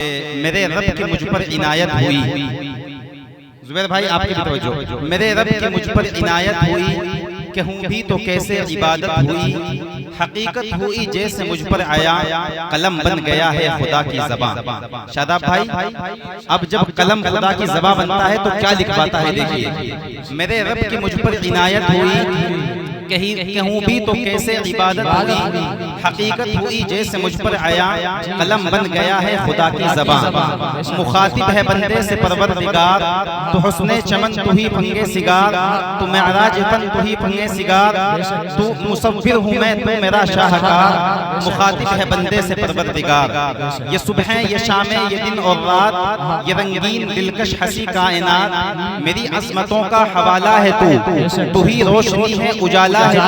میرے رب کی مجھ پر عنایت ہوئی، زبیر بھائی آپ کی بھی توجہ، میرے رب کی مجھ پر عنایت ہوئی، کہوں بھی تو کیسے عبادت ہوئی، حقیقت ہوئی جیسے مجھ پر آیا، قلم بن گیا ہے خدا کی زبان۔ شاداب بھائی اب جب قلم خدا کی زبان بنتا ہے تو کیا لکھ پاتا ہے؟ دیکھیے، میرے رب کی مجھ پر عنایت ہوئی، کہوں بھی تو کیسے عبادت ہوئی، حقیقت ہوئی جیسے مجھ پر آیا، قلم بن گیا ہے خدا کی زبان۔ مخاطب ہے بندے سے پروردگار، تو حسن چمن تو ہی پھنگے سگار، تو معراج فن تو ہی پھنگے سگار، تو مصور ہوں میں تو میرا شاہکار۔ مخاطب ہے بندے سے پروردگار، یہ صبح یہ شام یہ دن اور رات، یہ رنگین دلکش ہنسی کائنات، میری عظمتوں کا حوالہ ہے تو ہی روشنی ہے اجالا ہے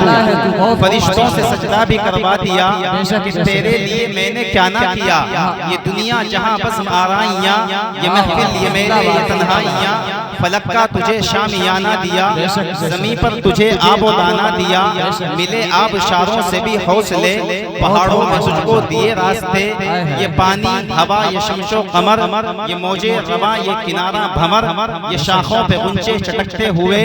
تو، فرشتوں سے سجدہ بھی کروا دیا کہ تیرے لیے میں نے کیا نہ کیا، یہ دنیا جہاں بزم آرائیاں، یہ محفل یہ میرے یہ تنہائیاں، فلک کا تجھے شامیانہ دیا، زمین پر تجھے آب و دانہ دیا، ملے آب شاروں سے بھی حوصلے، پہاڑوں میں تجھ کو دیے راستے، یہ پانی ہوا یہ شمس و قمر، یہ موجے رواں یہ کنارہ بھمر، یہ شاخوں پہ غنچے چٹکتے ہوئے،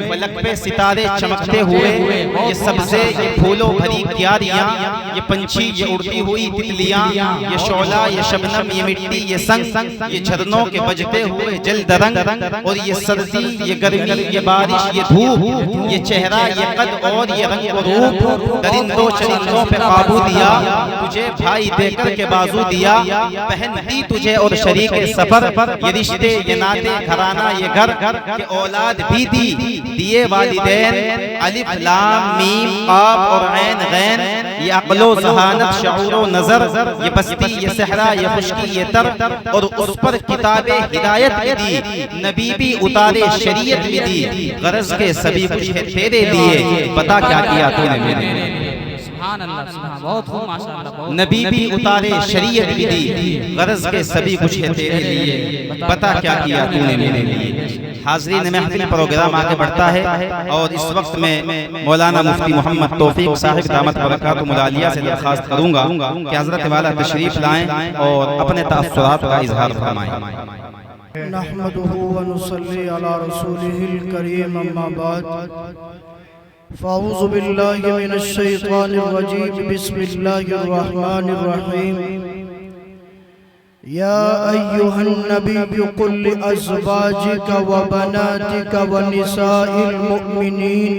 فلک پہ ستارے چمکتے ہوئے، یہ سبزے یہ پھولوں بھری کیاریاں، یہ پنچھی یہ اڑتی ہوئی تتلیاں، یہ شعلہ یہ شبنم یہ مٹی یہ سنگ، یہ جھرنوں کے بجتے ہوئے جل درنگ، اور یہ سردی یہ گرمی یہ بارش یہ دھوپ، یہ چہرہ یہ قد اور یہ رنگ و روپ، درندوں چرندوں پہ قابو دیا، تجھے بھائی دے کر کے بازو دیا، بہن دی تجھے اور شریک سفر، یہ رشتے یہ ناتے گھرانہ یہ گھر، کہ اولاد بھی دی دیے والدین، الف لام میم قاف اور عین غین، یہ عقل و ذہانت شعور و نظر، یہ بستی یہ صحرا یہ خشکی یہ تر، اور اس پر کتاب ہدایت بھی دی، نبی بھی اتارے شریعت بھی دی، غرض کے سبھی کچھ ہے تیرے لیے، بتا کیا کیا تو نے میرے لیے۔ نبی بھی اتارے شریعت بھی دی، غرض کے سبھی کچھ ہے تیرے لیے، بتا کیا کیا تو نے میرے لیے۔ حاضرین محفل پروگرام آگے بڑھتا ہے، اور اس وقت میں مولانا مفتی محمد توفیق صاحب دامت برکاتہ العالیہ سے درخواست کروں گا کہ حضرت والا تشریف لائیں اور اپنے تاثرات کا اظہار فرمائیں۔ نحمده ونصلي على رسوله الكريم اما بعد فاعوذ بالله من الشيطان الرجيم بسم الله الرحمن الرحيم يا أيها النبي قل لأزواجك وبناتك ونساء المؤمنين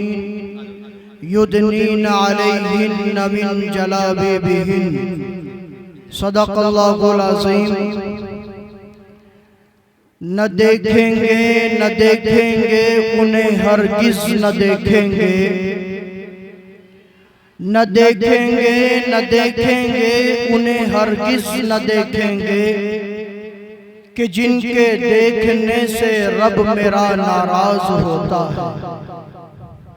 يدنين عليهن من جلابيبهن صدق الله العظيم۔ نہ دیکھیں گے انہیں ہرگز نہ دیکھیں گے، نہ دیکھیں گے انہیں ہرگز نہ دیکھیں گے، کہ جن کے دیکھنے سے رب میرا ناراض ہوتا ہے۔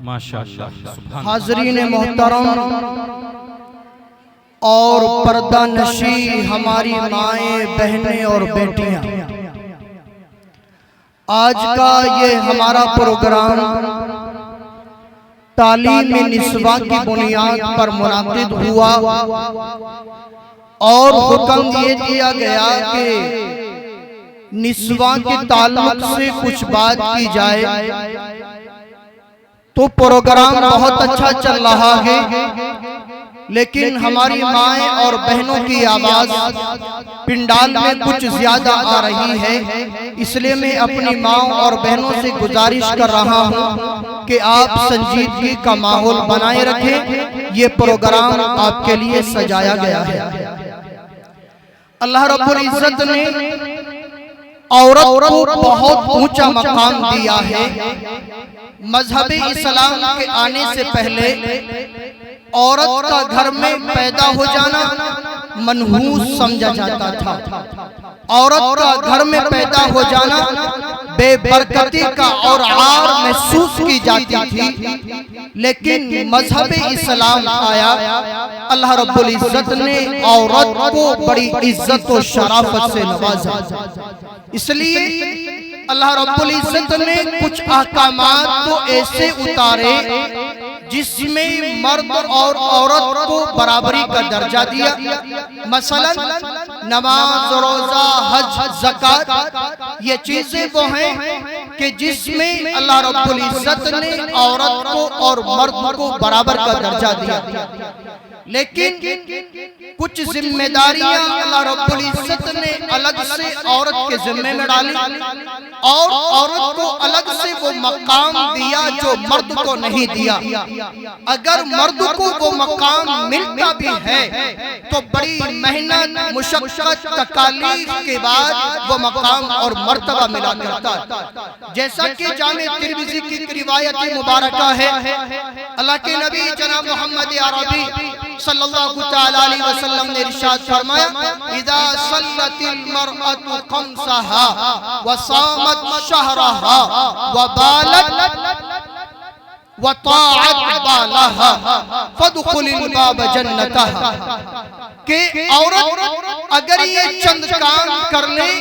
ماشاءاللہ۔ حاضرین محترم اور پردہ نشی ہماری مائیں بہنیں اور بیٹیاں، آج کا یہ ہمارا پروگرام تعلیم نسواں کی بنیاد پر منعقد ہوا، اور حکم یہ دیا گیا کہ نسواں کے تعلق سے کچھ بات کی جائے، تو پروگرام بہت اچھا چل رہا ہے، لیکن ہماری مائیں اور بہنوں کی آواز پنڈال میں کچھ زیادہ آ رہی ہے، اس لیے میں اپنی ماں اور بہنوں سے گزارش کر رہا ہوں کہ آپ سنجیدگی کا ماحول بنائے رکھیں، یہ پروگرام آپ کے لیے سجایا گیا ہے۔ اللہ رب العزت نے عورت کو بہت اونچا مقام دیا ہے۔ مذہب اسلام کے آنے سے پہلے عورت کا گھر میں پیدا ہو جانا منحوس سمجھا جاتا تھا، عورت کا گھر میں پیدا ہو جانا بے برکتی کا اور عار محسوس کی جاتی تھی، لیکن مذہب اسلام آیا، اللہ رب العزت نے عورت کو بڑی عزت و شرافت سے نوازا، اس لیے اللہ رب العزت نے کچھ احکامات تو ایسے اتارے جس میں مرد اور عورت کو برابری کا درجہ دیا، مثلا نماز، روزہ، حج، زکوٰۃ، یہ چیزیں وہ ہیں کہ جس میں اللہ رب العزت نے عورت کو اور مرد کو برابر کا درجہ دیا، لیکن کچھ ذمہ داریاں اللہ رب العزت نے الگ سے عورت کے ذمہ میں ڈالی اور عورت کو الگ سے وہ مقام دیا جو مرد کو نہیں دیا۔ اگر مرد کو وہ مقام ملتا بھی ہے تو بڑی محنت، مشقت، تکالیف کے بعد وہ مقام اور مرتبہ ملا کرتا ہے، جیسا کہ جامع ترمذی کی روایت مبارکہ ہے، اللہ کے نبی جناب محمد عربی صلی اللہ تعالی علیہ وسلم نے ارشاد فرمایا، اذا صلت المرأة خمسها وصامت شهرها وبالت وطاعت بالها فادخل الباب جنتها، کہ عورت اگر یہ چند کام کر لے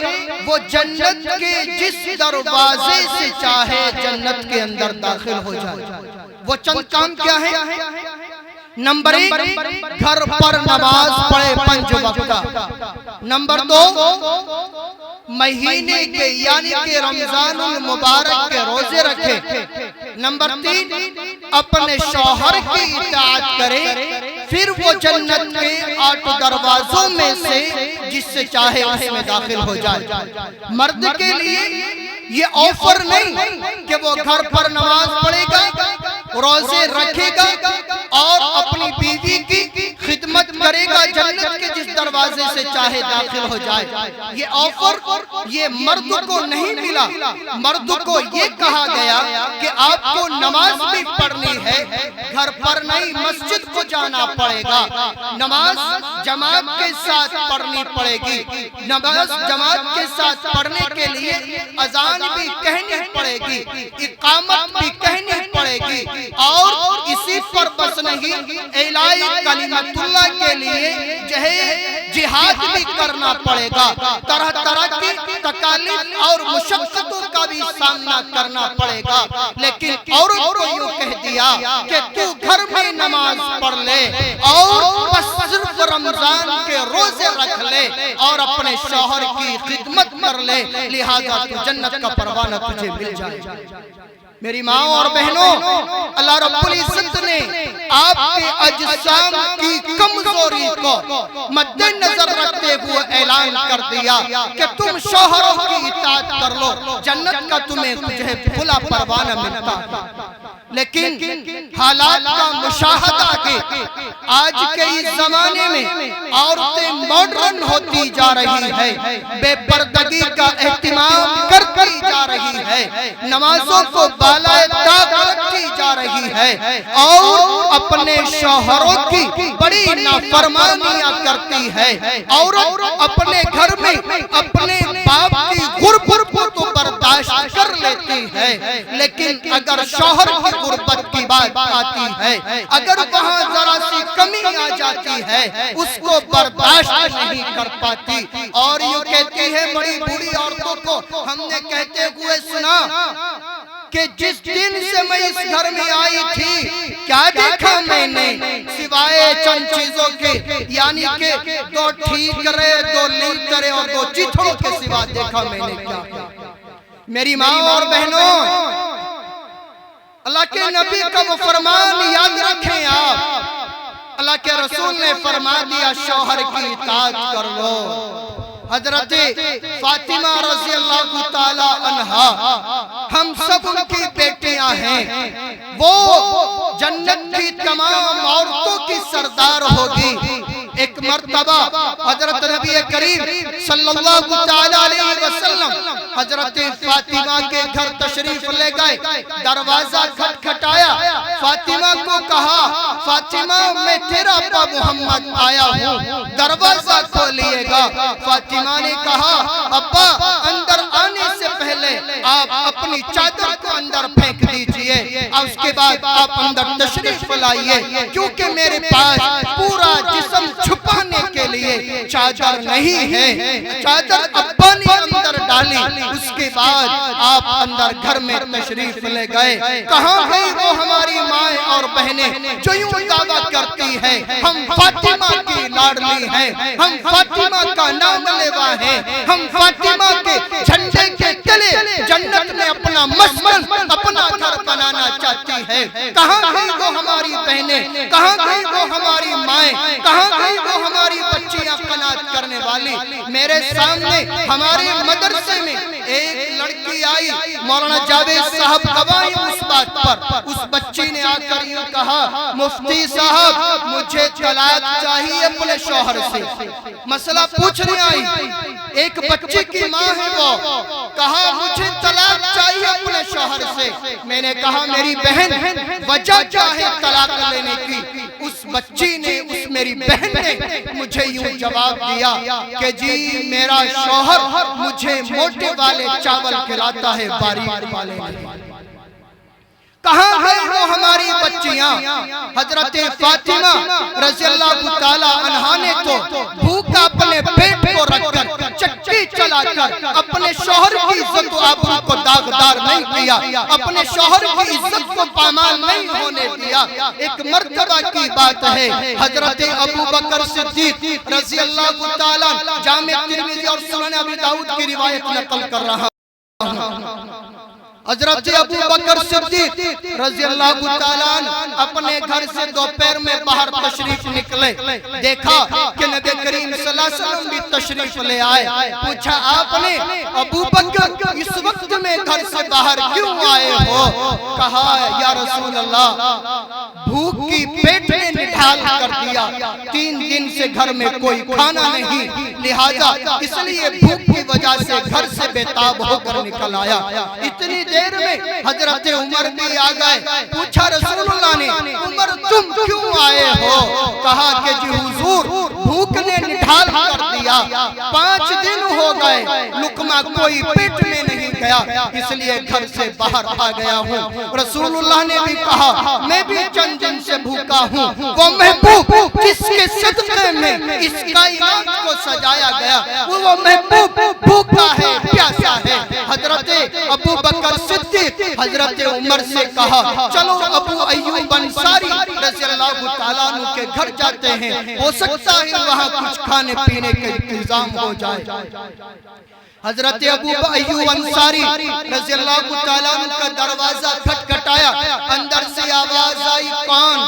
وہ جنت کے جس دروازے سے چاہے جنت کے اندر داخل ہو جائے۔ وہ چند کام کیا ہے؟ نمبر 1، گھر پر نماز پڑھے 5 وقت۔ نمبر 2، مہینے کے یعنی کہ رمضان المبارک کے روزے رکھے۔ نمبر 3، اپنے شوہر کی اطاعت کرے، پھر وہ جنت کے 8 دروازوں میں سے جس سے چاہے اس میں داخل ہو جائے۔ مرد کے لیے یہ آفر نہیں کہ وہ گھر پر نماز پڑھے گا، روزے رکھے گا اور اپنی بیوی کی خدمت کرے گا، جنت کے جس دروازے سے چاہے داخل ہو جائے۔ یہ آفر یہ مرد کو نہیں ملا، مرد کو یہ کہا گیا کہ آپ کو نماز بھی پڑھنی ہے، گھر پر نہیں مسجد کو جانا پڑے گا، نماز جماعت کے ساتھ پڑھنی پڑے گی، نماز جماعت کے ساتھ پڑھنے کے لیے اذان بھی کہنی پڑے گی، اقامت بھی کہنی پڑے گی، اور اسی پر بس نہیں، اعلاء کلمت اللہ کے لیے جہاد بھی کرنا پڑے گا، طرح طرح کی تکالیف اور مشقتوں کا بھی سامنا کرنا پڑے گا۔ لیکن عورت کو یوں کہہ دیا کہ تو گھر میں نماز پڑھ لے اور بس صرف رمضان کے روزے رکھ لے اور اپنے شوہر کی خدمت کر لے، لہذا تو جنت کا پروانہ تجھے مل جائے۔ میری ماں اور بہنوں، اللہ رب العزت نے آپ کے اجسام کی کمزوری کو مد نظر رکھتے ہوئے اعلان کر دیا کہ تم شوہروں کی اطاعت کر لو، جنت کا تمہیں تجھے بھلا پروانہ ملتا۔ لیکن حالات کا مشاہدہ کہ آج کے اس زمانے میں عورتیں ماڈرن ہوتی جا رہی ہے، بے پردگی کا اہتمام کرتی جا رہی ہے، نمازوں کو بالائے طاق رکھتی جا رہی ہے اور اپنے شوہروں کی بڑی نافرمانیاں کرتی ہے، اور اپنے گھر میں اپنے باپ کی غربت کو برداشت کر لیتی ہے، لیکن اگر شوہر کی غربت کی بات آتی ہے، اگر وہاں ذرا سی کمی آ جاتی ہے، اس کو برداشت نہیں کر پاتی، اور یوں کہتی ہے بڑی بوڑھی عورتوں کو ہم نے کہتے ہوئے سنا کہ جس دن سے میں اس گھر میں آئی تھی کیا دیکھا میں نے سوائے چند چیزوں کے، یعنی کہ 2 ٹھیکرے، 2 لیترے اور 2 چتھڑوں کے سوا دیکھا میں نے کیا۔ میری ماں اور بہنوں، اللہ کے نبی کا وہ فرمان یاد رکھیں آپ، اللہ کے رسول نے فرما دیا شوہر کی اطاعت کر لو۔ حضرت فاطمہ رضی اللہ تعالی عنہا ہم سب ان کی بیٹیاں ہیں، وہ جنت کی تمام عورتوں کی سردار ہوگی۔ ایک مرتبہ حضرت نبی کریم صلی اللہ تعالی علیہ وسلم حضرت فاطمہ کے گھر تشریف لے گئے، دروازہ کھٹکھٹایا، فاطمہ کو کہا فاطمہ میں تیرا ابا محمد آیا ہوں، دروازہ کھولیے گا۔ فاطمہ نے کہا ابا اندر آنے سے پہلے آپ اپنی چادر کو اندر پھینک دیجئے اور اس کے بعد آپ اندر تشریف لائیے، کیونکہ میرے پاس پورا جسم چھپانے کے لیے چادر نہیں ہے، چادر ابا نے اندر ڈال ڈالی، اس کے بعد آپ اندر گھر میں تشریف لے گئے۔ کہاں گئی وہ ہماری مائیں اور بہنیں جو یوں دعویٰ کرتی ہے ہم فاطمہ کی لاڈلی ہیں، ہم فاطمہ کا نام لیوا ہیں، ہم فاطمہ کے جھنڈے کے تلے جنت میں اپنا مسکن اپنا گھر بنانا چاہتی ہے۔ کہاں گئی وہ ہماری بہنیں، کہاں گئی وہ ہماری مائیں، کہاں گئی وہ ہماری بچیاں قناعت کرنے والی؟ میرے سامنے ہمارے مدرسے میں ایک لڑکی آئی، مولانا جاوید صاحب گواہی اس بات پر، اس بچی نے آ کر یوں کہا مفتی صاحب مجھے طلاق چاہیے اپنے شوہر سے۔ مسئلہ پوچھنے آئی، ایک بچے کی ماں ہے وہ، کہا مجھے طلاق چاہیے اپنے شوہر سے۔ میں نے کہا میری بہن وجہ کیا ہے طلاق لینے کی؟ اس بچی نے، اس میری بہن نے مجھے یوں جواب دیا کہ جی میرا شوہر مجھے موٹے والے چاول کھلاتا ہے باریک والے نہیں۔ کہاں ہے وہ ہماری بچیاں؟ حضرت فاطمہ رضی اللہ تعالیٰ عنہا نے تو بھوکا اپنے پیٹ کو رکھ کر چکی چلا کر اپنے شوہر کی عزت و آبرو کو داغدار نہیں کیا، اپنے شوہر کی عزت کو پامال نہیں ہونے دیا۔ ایک مرتبہ کی بات ہے، حضرت ابو بکر صدیق رضی اللہ تعالیٰ، جامع ترمذی اور سنن ابی داؤد کی روایت نقل کر رہا ہوں، حضرت ابو بکر صدیق رضی اللہ تعالیٰ اپنے گھر سے دوپہر میں باہر تشریف نکلے، دیکھا کہ نبی کریم صلی اللہ علیہ وسلم بھی تشریف لے آئے۔ پوچھا آپ نے ابو بکر اس وقت میں گھر سے باہر کیوں آئے ہو؟ کہا یا رسول اللہ بھوک کی پیٹ میں نڈھال کر دیا، 3 دن سے گھر میں کوئی کھانا نہیں، لہذا اس لیے بھوک کی وجہ سے گھر سے بے تاب ہو کر نکل آیا۔ اتنی دیر میں حضرت عمر بھی آ گئے، پوچھا رسول اللہ نے عمر تم کیوں آئے ہو؟ کہا کہ جی حضور بھوک نے نڈھال کر دیا، 5 دن ہو گئے لقمہ کوئی پیٹ میں نہیں گیا، اس لیے گھر سے باہر آ گیا ہوں۔ رسول اللہ نے بھی کہا میں بھی چند دن سے بھوکا ہوں، وہ محبوب جس کے صدقے میں اس کائنات کو سجایا گیا وہ محبوب بھوکا ہے پیاسا ہے۔ حضرت ابو بکر صدیق حضرت عمر سے کہا چلو ابو ایوب انصاری رضی اللہ تعالیٰ عنہ کے گھر جاتے ہیں، ہو سکتا ہے وہاں کچھ کھانے پینے کے انتظام ہو جائے۔ حضرت ابو ایوب انصاری رضی اللہ تعالیٰ عنہ کا دروازہ کھٹکھٹایا، اندر سے آواز آئی کون؟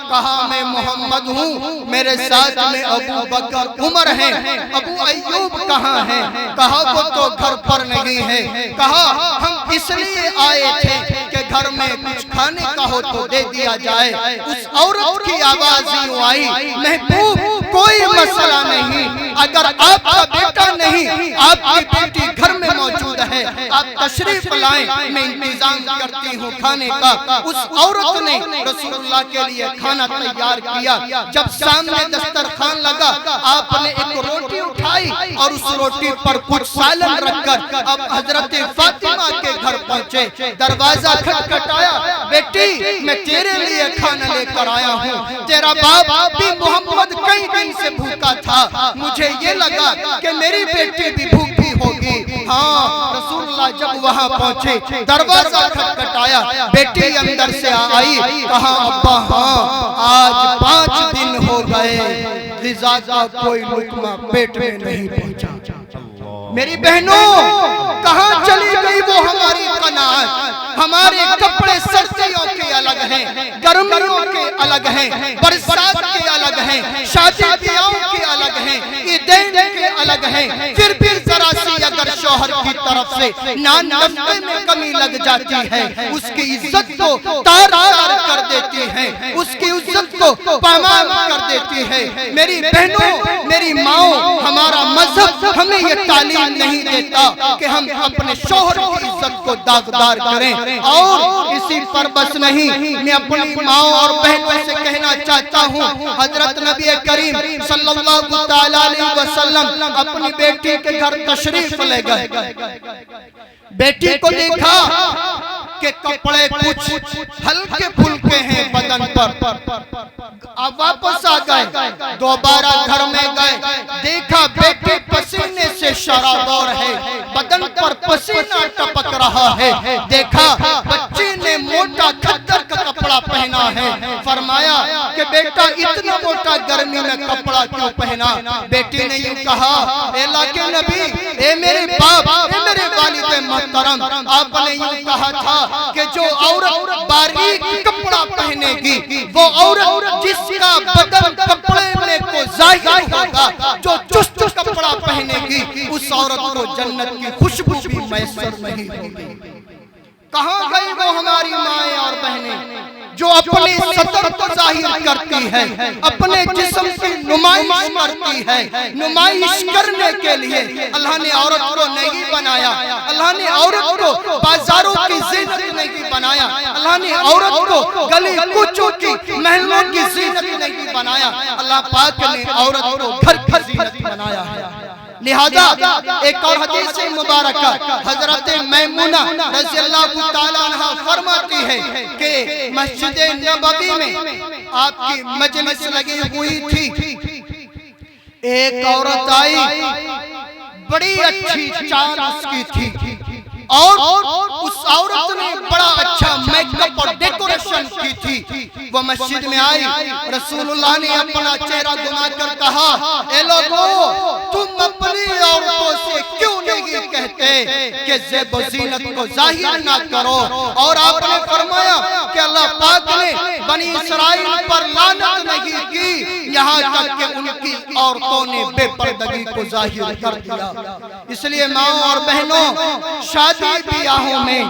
کہا میں محمد ہوں، میرے ساتھ میں ابو بکر عمر ہیں، ابو ایوب کہاں ہیں؟ کہا وہ تو گھر پر نہیں ہے۔ کہا ہم اس لیے آئے تھے کہ گھر میں کچھ کھانے کا ہو تو دے دیا جائے۔ اس عورت کی آواز یوں آئی محبوب کوئی مسئلہ نہیں، اگر آپ کا بیٹا نہیں آپ کی بیٹی گھر میں موجود ہے، آپ تشریف لائیں، میں انتظام کرتی ہوں کھانے کا۔ اس عورت نے رسول اللہ کے لیے کھانا تیار کیا۔ جب سامنے دسترخوان لگا آپ نے ایک روٹی اٹھائی اور اس روٹی پر کچھ سالن رکھ کر اب حضرت فاطمہ کے گھر پہنچے۔ دروازہ کھٹکھٹایا، بیٹی میں تیرے لیے کھانا لے کر آیا ہوں، تیرا باپ بھی محمد کئی دن سے بھوکا تھا، مجھے یہ لگا کہ میری بیٹی بھی بھوکی ہوگی۔ ہاں رسول اللہ جب وہاں پہنچے دروازہ کھٹکھٹایا، بیٹی اندر سے آئی، کہا ابا ہاں آج 5 دن ہو گئے غذا کا کوئی لقمہ پیٹ میں نہیں پہنچا۔ میری بہنوں کہاں چلی گئی وہ ہماری قناعت؟ ہمارے کپڑے سردیوں کے الگ ہیں، گرمیوں کے الگ ہیں، برسات کے الگ ہیں، شادی بیاہوں کے الگ ہیں، عیدین کے الگ ہیں، پھر بھی ذرا سی اگر شوہر کی طرف سے نان نفقے میں کمی لگ جاتی ہے اس کی عزت کو تار تار کر دیتی ہے، اس کی عزت کو پامال کر دیتی ہے۔ میری بہنوں میری ماؤں ہمارا مذہب ہمیں یہ تعلیم نہیں دیتا کہ ہم اپنے شوہر کی عزت کو داغدار کریں۔ اور اسی پر بس نہیں، میں اپنی ماؤں اور بہنوں سے کہنا چاہتا ہوں حضرت نبی کریم صلی اللہ تعالیٰ علیہ وسلم اپنی بیٹی کے گھر تشریف لے گئے، بیٹی کو دیکھا کہ کپڑے کچھ ہلکے پھلکے ہیں بدن پر، اب واپس آ گئے، دوبارہ گھر میں گئے، دیکھا بیٹی پسینے سے شرابور ہے، بدن پر پسینہ ٹپک رہا ہے، دیکھا بچے نے موٹا کھدر کا کپڑا پہنا ہے، فرمایا کہ بیٹا اتنا موٹا گرمی میں کپڑا کیوں پہنا؟ بیٹی نے یوں کہا، اے اللہ کے نبی، اے میرے باپ، اے میرے والد محترم، آپ نے یوں کہا تھا کہ جو عورت باریک کپڑا پہنے گی، وہ عورت جس کا بدن کپڑے میں کو ظاہر ہوگا، جو چست کپڑا پہنے گی، اس عورت کو جنت کی خوشبو بھی میسر نہیں ہوگی۔ کہاں گئی وہ ہماری مائیں اور بہنیں جو اپنی سطر کو ظاہر کرتی ہے، اپنے جسم کی نمائش کرتی ہے؟ نمائش کرنے کے لیے اللہ نے عورت کو نہیں بنایا، اللہ نے عورت کو بازاروں کی زینت نہیں بنایا، اللہ نے عورت کو گلی کوچوں کی محلوں کی زینت نہیں بنایا، اللہ پاک نے عورت کو گھر کی زینت بنایا ہے۔ لہذا ایک اور حدیث مبارکہ حضرت میمونہ رضی اللہ تعالیٰ عنہ فرماتی ہے کہ مسجد نبوی میں آپ کی مجلس لگی ہوئی تھی، ایک عورت آئی، بڑی اچھی چال اس کی تھی، اور اس عورت نے بڑا اچھا میک اپ اور ڈیکوریشن کی تھی۔ وہ مسجد میں آئی، رسول اللہ نے اپنا چہرہ گھما کر کہا، اے لوگو، تم اپنی عورتوں سے کیوں نہیں کہتے کہ زیب و زینت کو ظاہر نہ کرو؟ اور آپ نے فرمایا کہ اللہ پاک نے بنی اسرائیل پر لعنت نہیں کی، یہاں تک کہ ان کی عورتوں نے بے پردگی کو ظاہر کر دیا۔ اس لیے ماں اور بہنوں، شادی بیاہوں میں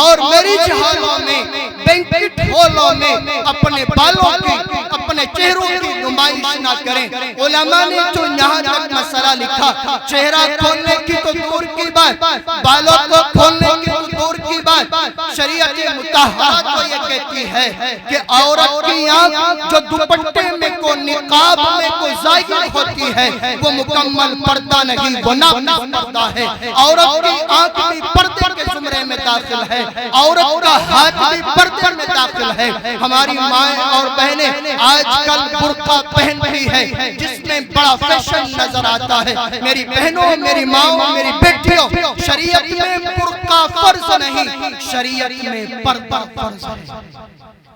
اور میرج ہالوں میں، بینکٹ ہالوں میں اپنے بالوں کی، اپنے چہروں کی نمائش نہ کریں۔ علماء نے جو یہاں تک مسئلہ لکھا، چہرہ کھولنے کی تو دور کی بات، بالوں کو کھولنے کی تو دور کی بات، شریعت مطہرہ تو یہ کہتی ہے کہ عورت کی آنکھ جو دوپٹے میں کو نقاب میں کو ظاہر ہوتی ہے، وہ مکمل پردہ نہیں، وہ ناقص پردہ ہے۔ عورت کی آنکھ بھی پردے کے زمرے میں داخل ہے، عورت کا ہاتھ بھی پردے میں داخل ہے۔ ہماری مائیں اور بہنیں آج کل برقع پہنتی ہے، جس میں بڑا فیشن نظر آتا ہے۔ میری بہنوں، میری ماں، میری بیٹیوں، شریعت میں برقع فرض نہیں، شریعت میں پردہ فرض ہے۔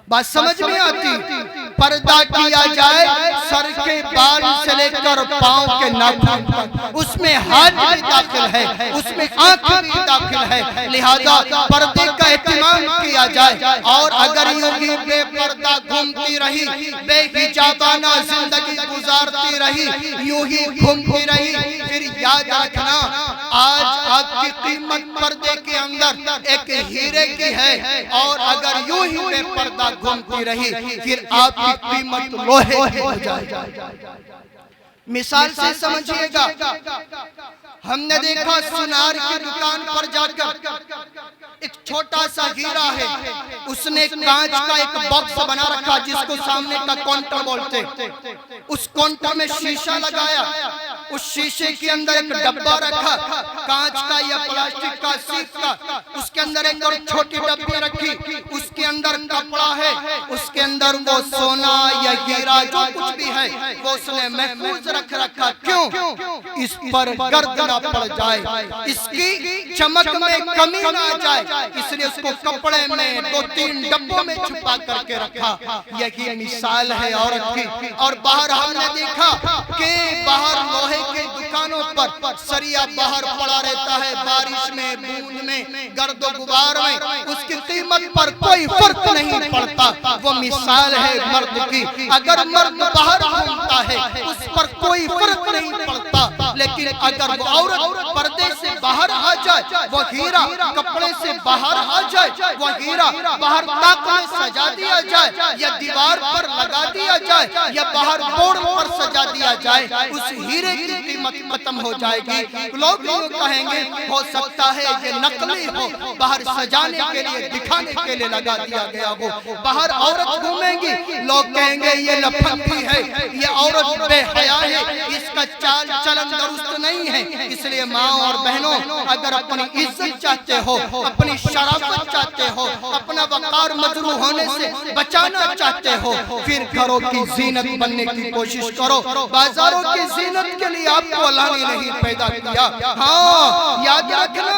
بات سمجھ میں آتی؟ پردہ کیا جائے سر کے بال سے لے کر پاؤں کے ناخن تک، اس میں ہاتھ بھی داخل ہے، اس میں آنکھ بھی داخل ہے، لہذا پردے کا اہتمام کیا جائے۔ اور اگر یوں ہی بے پردہ گھومتی رہی، بے حجابانہ زندگی گزارتی رہی، یوں ہی گھومتی رہی، پھر یاد رکھنا آج آپ کی قیمت پردے کے اندر ایک ہیرے کی ہے، اور اگر یوں ہی بے پردہ گھومتی رہی، پھر آپ کی قیمت لوہے کی ہو جائے۔ مثال سے سمجھئے گا، ہم نے دیکھا سنار کی دکان پر جا کر ایک چھوٹا سا ہیرا ہے، اس نے کانچ کا ایک باکس بنا رکھا جس کو سامنے کا کاؤنٹر بولتے، اس کاؤنٹر میں شیشہ لگایا، اس شیشے کے اندر ایک ڈبہ رکھا، کانچ کا یا پلاسٹک کا سیپ کا، اس کے اندر ایک اور چھوٹی ڈبی رکھی، اس کے اندر کپڑا ہے، اس کے اندر وہ سونا یا ہیرا جو کچھ بھی ہے وہ اس نے محفوظ رکھ رکھا۔ کیوں؟ اس پر گرد نہ پڑ جائے، اس کی چمک میں کمی نہ آ جائے، اس لیے اس کو کپڑے میں 2-3 ڈبوں میں چھپا کر کے رکھا۔ یہی مثال ہے عورت کی۔ اور باہر ہم نے دیکھا کہ باہر لوہے کے دکانوں پر سریا باہر پڑا رہتا ہے، بارش میں، بوند میں، گرد و غبار میں، اس کی قیمت پر کوئی فرق نہیں پڑتا۔ وہ مثال ہے مرد کی۔ اگر مرد باہر گھومتا ہے اس پر کوئی فرق نہیں پڑتا، لیکن اگر وہ عورت پردے سے باہر آ جائے، وہ ہیرا کپڑے سے باہر آ جائے، وہ ہیرا باہر تاک میں سجا دیا جائے یا دیوار پر لگا دیا جائے یا باہر بورڈ پر سجا دیا جائے، اس ہیرے کی قیمت ختم ہو جائے گی۔ لوگ یہ کہیں گے ہو سکتا ہے یہ نقلی ہو، باہر سجانے کے لیے، دکھانے کے لیے لگا دیا گیا ہو۔ باہر عورت گھومیں گی، لوگ کہیں گے یہ لپھنگی ہے، یہ عورت بے حیا ہے، اس کا چال چلن درست نہیں ہے۔ اس لیے ماں اور بہنوں، اگر اپنی عزت چاہتے ہو، اپنی شرافت چاہتے ہو، اپنا وقار مجروح ہونے سے بچانا چاہتے ہو، پھر گھروں کی زینت بننے کی کوشش کرو۔ بازاروں کی زینت کے لیے آپ کو اللہ نے نہیں پیدا کیا۔ ہاں یاد رکھنا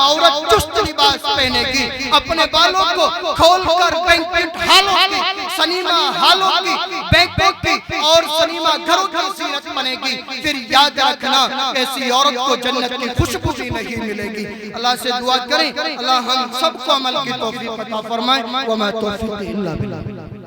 عورت چست لباس پہنے گی، اپنے بالوں کو کھول کر بینکٹ ہالوں کی، سنیما ہالوں کی، بینکٹ کی اور سنیما گھروں کی زینت بنے گی، پھر یاد رکھنا ایسی عورت کو جنت کی خوشبو بھی نہیں ملے گی۔ اللہ سے دعا کریں اللہ ہم سب کو عمل کی توفیق عطا فرمائے۔ وما توفیق الا باللہ۔